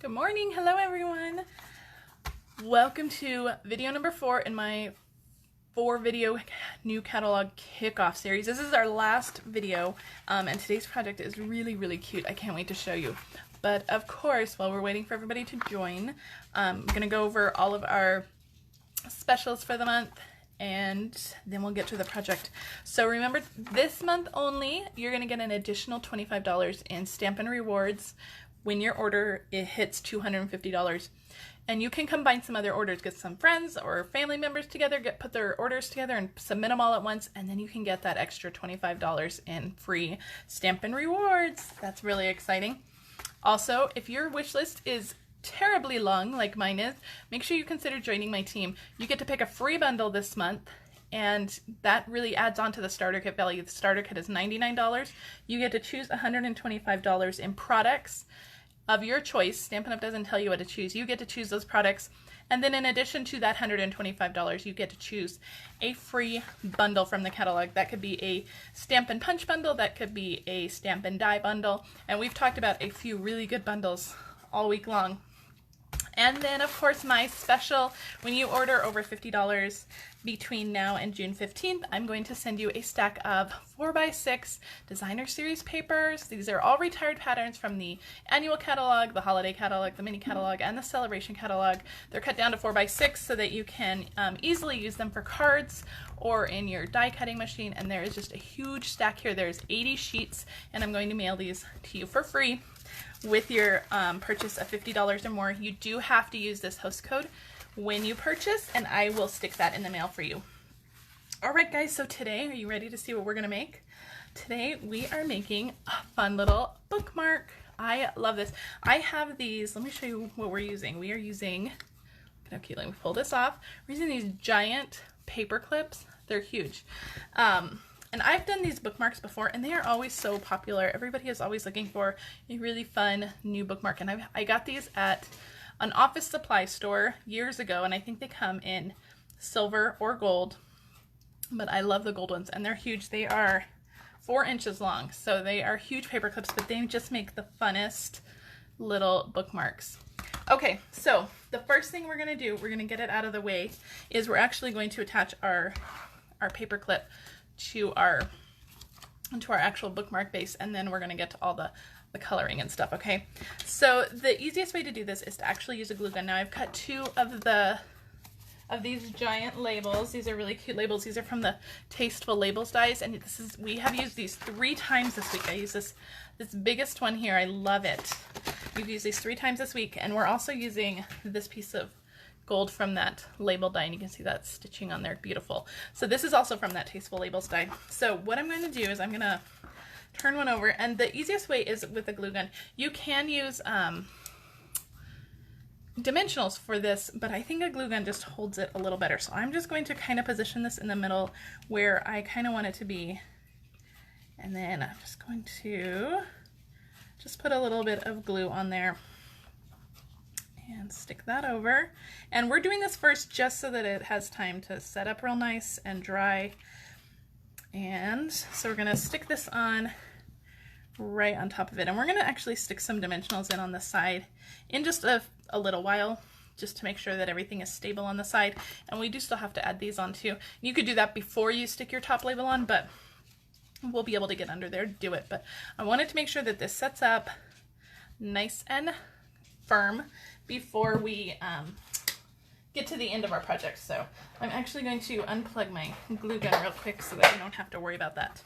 Good morning. Hello, everyone. Welcome to video number 4 in my 4-video new catalog kickoff series. This is our last video, and today's project is really, really cute. I can't wait to show you. But of course, while we're waiting for everybody to join, I'm going to go over all of our specials for the month, and then we'll get to the project. So remember, this month only, you're going to get an additional $25 in Stampin' Rewards when your order hits $250. And you can combine some other orders, get some friends or family members together, put their orders together and submit them all at once, and then you can get that extra $25 in free Stampin' Rewards. That's really exciting. Also, if your wish list is terribly long like mine is, make sure you consider joining my team. You get to pick a free bundle this month, and that really adds on to the starter kit value. The starter kit is $99. You get to choose $125 in products of your choice. Stampin' Up! Doesn't tell you what to choose. You get to choose those products. And then in addition to that $125, you get to choose a free bundle from the catalog. That could be a Stampin' Punch bundle. That could be a Stampin' Die bundle. And we've talked about a few really good bundles all week long. And then, of course, my special, when you order over $50 between now and June 15th, I'm going to send you a stack of 4x6 designer series papers. These are all retired patterns from the annual catalog, the holiday catalog, the mini catalog, and the celebration catalog. They're cut down to 4x6 so that you can easily use them for cards or in your die cutting machine. And there is just a huge stack here. There's 80 sheets, and I'm going to mail these to you for free. With your purchase of $50 or more. You do have to use this host code when you purchase, and I will stick that in the mail for you. Alright guys, so today, are you ready to see what we're going to make? Today we are making a fun little bookmark. I love this. I have these, let me show you what we're using. We are using, okay, let me pull this off. We're using these giant paper clips. They're huge. And I've done these bookmarks before, and they are always so popular. Everybody is always looking for a really fun new bookmark. And I got these at an office supply store years ago, and I think they come in silver or gold. But I love the gold ones, and they're huge. They are 4 inches long, so they are huge paper clips, but they just make the funnest little bookmarks. Okay, so the first thing we're gonna do, we're gonna get it out of the way, is we're actually going to attach our paper clip to our actual bookmark base, and then we're going to get to all the coloring and stuff. Okay, so the easiest way to do this is to actually use a glue gun. Now I've cut 2 of these giant labels. These are really cute labels. These are from the Tasteful Labels dies, and we have used these 3 times this week. I use this biggest one here. I love it. We've used these 3 times this week, and we're also using this piece of gold from that label die, and you can see that stitching on there, beautiful. So this is also from that Tasteful Labels die. So what I'm going to do is I'm going to turn one over, and the easiest way is with a glue gun. You can use dimensionals for this, but I think a glue gun just holds it a little better. So I'm just going to kind of position this in the middle where I kind of want it to be, and then I'm just going to just put a little bit of glue on there and stick that over. And we're doing this first just so that it has time to set up real nice and dry. And so we're going to stick this on right on top of it. And we're going to actually stick some dimensionals in on the side in just a little while, just to make sure that everything is stable on the side. And we do still have to add these on too. You could do that before you stick your top label on, but we'll be able to get under there to do it. But I wanted to make sure that this sets up nice and firm before we get to the end of our project. So I'm actually going to unplug my glue gun real quick so that we don't have to worry about that.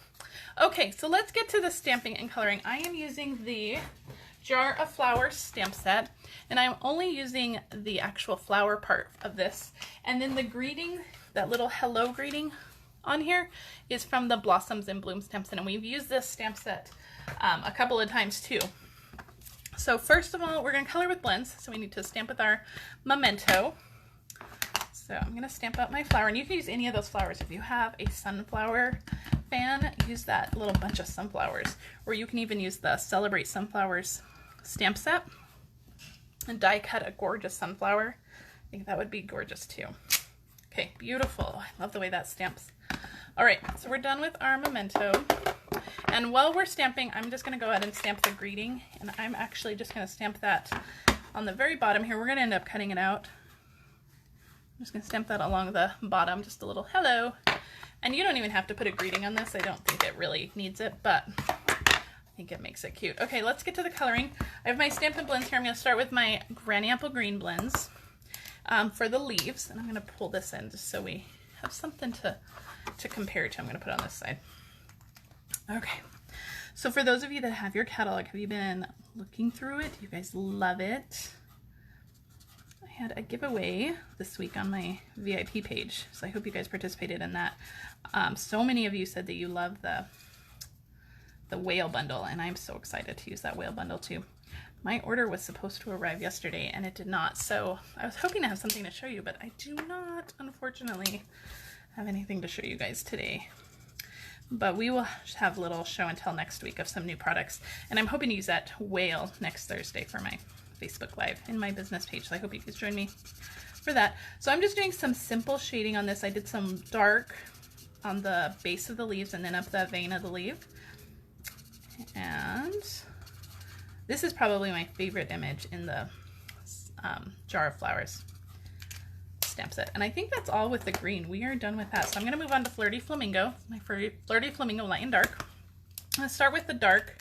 Okay, so let's get to the stamping and coloring. I am using the Jar of Flowers stamp set, and I'm only using the actual flower part of this. And then the greeting, that little hello greeting on here, is from the Blossoms and Bloom stamp set, and we've used this stamp set a couple of times too. So first of all, we're going to color with blends, so we need to stamp with our Memento. So I'm going to stamp out my flower, and you can use any of those flowers. If you have a sunflower fan, use that little bunch of sunflowers, or you can even use the Celebrate Sunflowers stamp set and die cut a gorgeous sunflower. I think that would be gorgeous too. Okay, beautiful. I love the way that stamps. All right, so we're done with our Memento. And while we're stamping, I'm just going to go ahead and stamp the greeting, and I'm actually just going to stamp that on the very bottom here, we're going to end up cutting it out. I'm just going to stamp that along the bottom, just a little hello. And you don't even have to put a greeting on this. I don't think it really needs it, but I think it makes it cute. Okay, let's get to the coloring. I have my Stampin' blends here. I'm going to start with my Granny Apple Green blends for the leaves. And I'm going to pull this in just so we have something to compare to. I'm going to put on this side. Okay, so for those of you that have your catalog, have you been looking through it? Do you guys love it? I had a giveaway this week on my VIP page, so I hope you guys participated in that. So many of you said that you love the whale bundle, and I'm so excited to use that whale bundle too. My order was supposed to arrive yesterday and it did not, so I was hoping to have something to show you, but I do not, unfortunately, have anything to show you guys today. But we will have a little show and tell next week of some new products, and I'm hoping to use that whale next Thursday for my Facebook Live in my business page, so I hope you guys join me for that. So I'm just doing some simple shading on this. I did some dark on the base of the leaves and then up the vein of the leaf. And this is probably my favorite image in the jar of flowers stamp set. And I think that's all with the green. We are done with that. So I'm going to move on to Flirty Flamingo, my Flirty Flamingo Light and Dark. I'm going to start with the dark.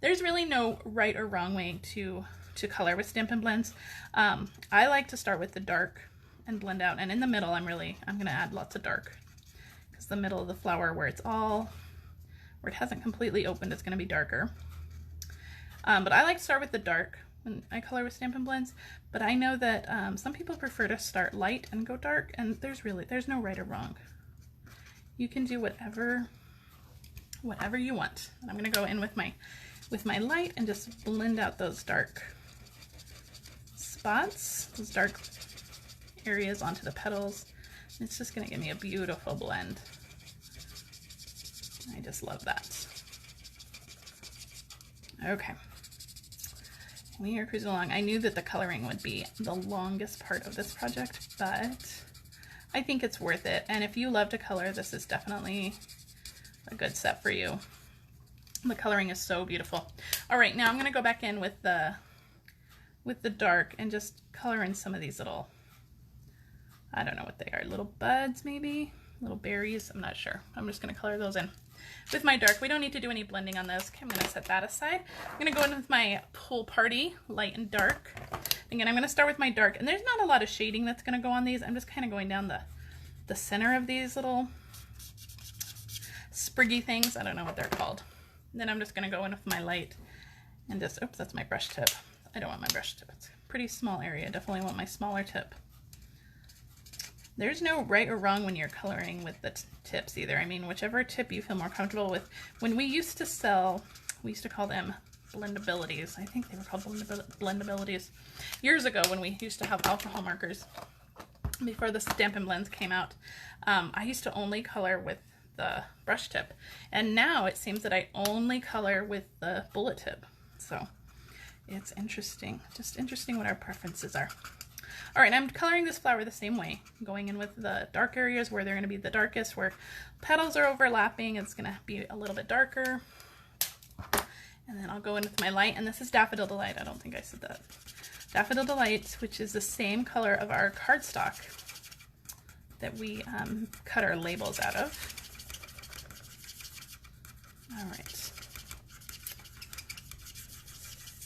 There's really no right or wrong way to color with Stampin' Blends. I like to start with the dark and blend out, and in the middle I'm going to add lots of dark, because the middle of the flower where it hasn't completely opened, it's going to be darker. But I like to start with the dark when I color with Stampin' Blends, but I know that some people prefer to start light and go dark, and there's no right or wrong. You can do whatever you want. And I'm going to go in with my light and just blend out those dark spots, those dark areas onto the petals. It's just going to give me a beautiful blend. I just love that. Okay. We are cruising along. I knew that the coloring would be the longest part of this project, but I think it's worth it. And if you love to color, this is definitely a good set for you. The coloring is so beautiful. All right, now I'm going to go back in with the dark and just color in some of these little, I don't know what they are, little buds maybe, little berries, I'm not sure. I'm just going to color those in with my dark. We don't need to do any blending on this. Okay, I'm going to set that aside. I'm going to go in with my Pool Party Light and Dark. Again, I'm going to start with my dark, and there's not a lot of shading that's going to go on these. I'm just kind of going down the center of these little spriggy things. I don't know what they're called. And then I'm just going to go in with my light and just, oops, that's my brush tip. I don't want my brush tip. It's a pretty small area. Definitely want my smaller tip. There's no right or wrong when you're coloring with the tips either. I mean, whichever tip you feel more comfortable with. When we used to sell, we used to call them blendabilities. I think they were called blendabilities years ago, when we used to have alcohol markers before the Stampin' Blends came out. I used to only color with the brush tip, and now it seems that I only color with the bullet tip. So it's interesting, just interesting what our preferences are. All right, I'm coloring this flower the same way, going in with the dark areas where they're going to be the darkest, where petals are overlapping. It's going to be a little bit darker. And then I'll go in with my light, and this is Daffodil Delight. I don't think I said that. Daffodil Delight, which is the same color of our cardstock that we cut our labels out of. All right.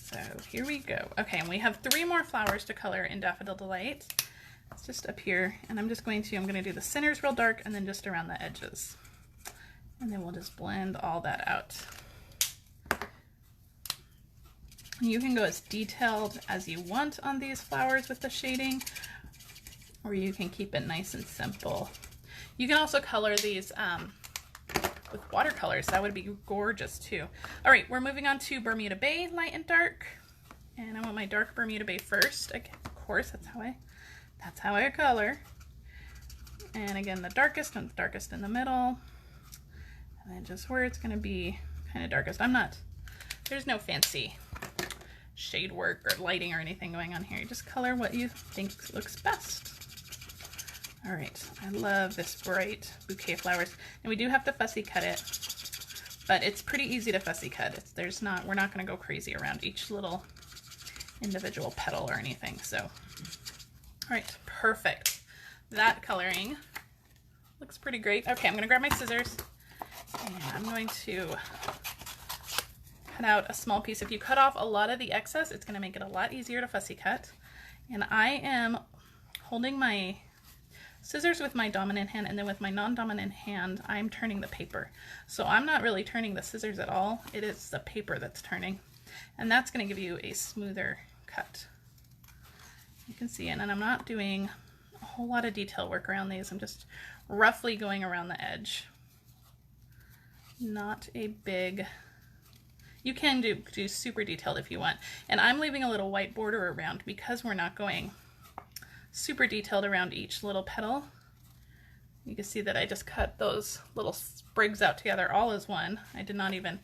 So here we go. Okay, and we have 3 more flowers to color in Daffodil Delight. It's just up here, and I'm going to do the centers real dark and then just around the edges. And then we'll just blend all that out. You can go as detailed as you want on these flowers with the shading, or you can keep it nice and simple. You can also color these with watercolors. That would be gorgeous too. All right, we're moving on to Bermuda Bay Light and Dark, and I want my dark Bermuda Bay first. Again, of course, that's how I color. And again, the darkest and the darkest in the middle, and then just where it's going to be kind of darkest. There's no fancy shade work or lighting or anything going on here. You just color what you think looks best. All right, I love this bright bouquet of flowers, and we do have to fussy cut it, but it's pretty easy to fussy cut. We're not going to go crazy around each little individual petal or anything. So, all right, perfect. That coloring looks pretty great. Okay, I'm gonna grab my scissors and I'm going to cut out a small piece. If you cut off a lot of the excess, it's gonna make it a lot easier to fussy cut. And I am holding my scissors with my dominant hand, and then with my non-dominant hand, I'm turning the paper. So I'm not really turning the scissors at all. It is the paper that's turning. And that's gonna give you a smoother cut. You can see it, and I'm not doing a whole lot of detail work around these. I'm just roughly going around the edge. Not a big, you can do super detailed if you want. And I'm leaving a little white border around because we're not going super detailed around each little petal. You can see that I just cut those little sprigs out together all as one. I did not even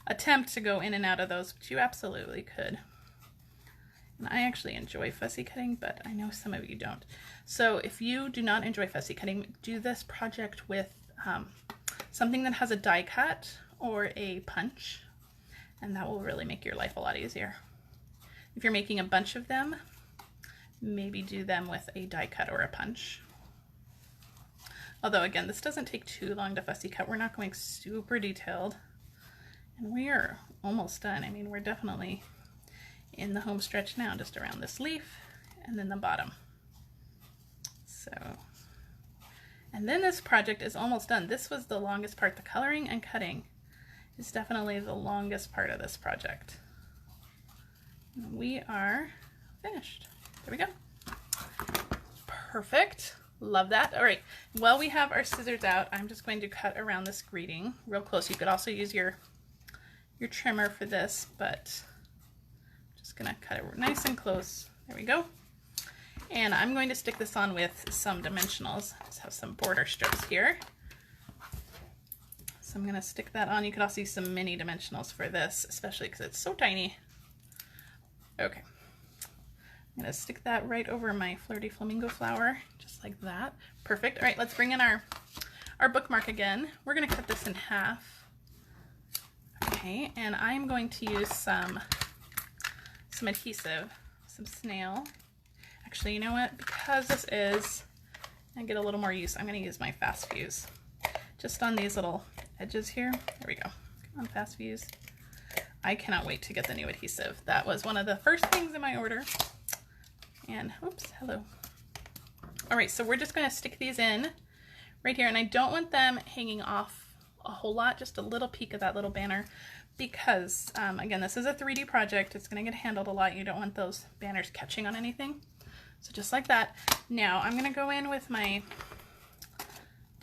attempt to go in and out of those, but you absolutely could. And I actually enjoy fussy cutting, but I know some of you don't. So if you do not enjoy fussy cutting, do this project with something that has a die cut or a punch, and that will really make your life a lot easier. If you're making a bunch of them, maybe do them with a die cut or a punch. Although again, this doesn't take too long to fussy cut. We're not going super detailed, and we are almost done. I mean, we're definitely in the home stretch now, just around this leaf and then the bottom. So, and then this project is almost done. This was the longest part. The coloring and cutting is definitely the longest part of this project. And we are finished. There we go. Perfect. Love that. All right. While we have our scissors out, I'm just going to cut around this greeting real close. You could also use your trimmer for this, but I'm just gonna cut it nice and close. There we go. And I'm going to stick this on with some dimensionals. I just have some border strips here. So I'm gonna stick that on. You could also use some mini dimensionals for this, especially because it's so tiny. Okay. I'm gonna stick that right over my Flirty Flamingo flower, just like that. Perfect. All right, let's bring in our bookmark again. We're gonna cut this in half. Okay, and I'm going to use some adhesive, some snail. Actually, you know what? Because this is, I get a little more use, I'm gonna use my Fast Fuse. Just on these little edges here. There we go. Come on, Fast Fuse. I cannot wait to get the new adhesive. That was one of the first things in my order. And, oops, hello. All right, so we're just gonna stick these in right here, and I don't want them hanging off a whole lot, just a little peek of that little banner, because, again, this is a 3D project. It's gonna get handled a lot. You don't want those banners catching on anything. So just like that. Now, I'm gonna go in with my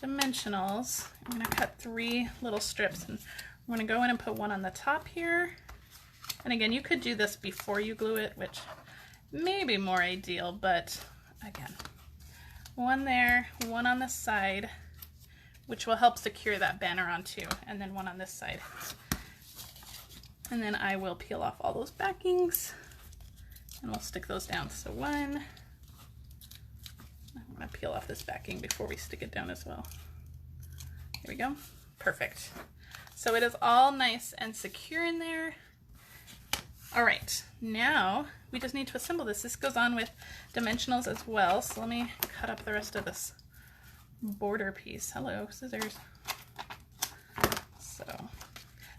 dimensionals. I'm gonna cut 3 little strips, and I'm gonna go in and put one on the top here. And again, you could do this before you glue it, which may be more ideal, but again, one there, one on this side, which will help secure that banner on too, and then one on this side. And then I will peel off all those backings and we'll stick those down. So one, I'm gonna peel off this backing before we stick it down as well. Here we go, perfect. So it is all nice and secure in there. All right, now we just need to assemble this. This goes on with dimensionals as well. So let me cut up the rest of this border piece. Hello, scissors. So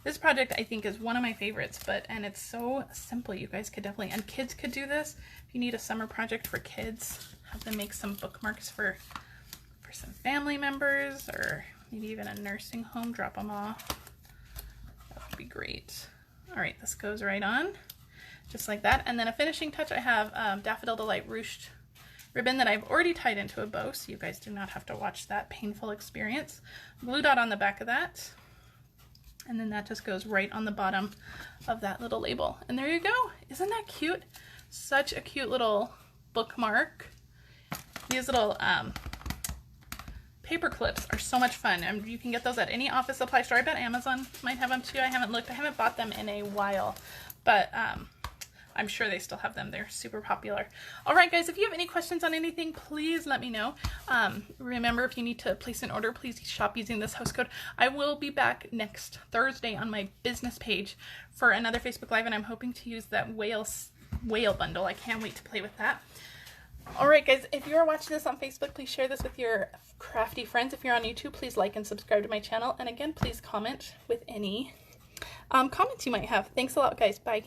this project I think is one of my favorites, and it's so simple. You guys could definitely, and kids could do this. If you need a summer project for kids, have them make some bookmarks for some family members, or maybe even a nursing home, drop them off. That would be great. All right, this goes right on, just like that. And then a finishing touch, I have Daffodil Delight ruched ribbon that I've already tied into a bow, so you guys do not have to watch that painful experience. Glue dot on the back of that, and then that just goes right on the bottom of that little label. And there you go. Isn't that cute? Such a cute little bookmark. These little paper clips are so much fun, and you can get those at any office supply store. I bet Amazon might have them too. I haven't looked. I haven't bought them in a while, but I'm sure they still have them. They're super popular. All right, guys, if you have any questions on anything, please let me know. Remember, if you need to place an order, please shop using this host code. I will be back next Thursday on my business page for another Facebook Live, and I'm hoping to use that whale whale bundle. I can't wait to play with that. Alright guys, if you are watching this on Facebook, please share this with your crafty friends. If you're on YouTube, please like and subscribe to my channel. And again, please comment with any comments you might have. Thanks a lot, guys. Bye.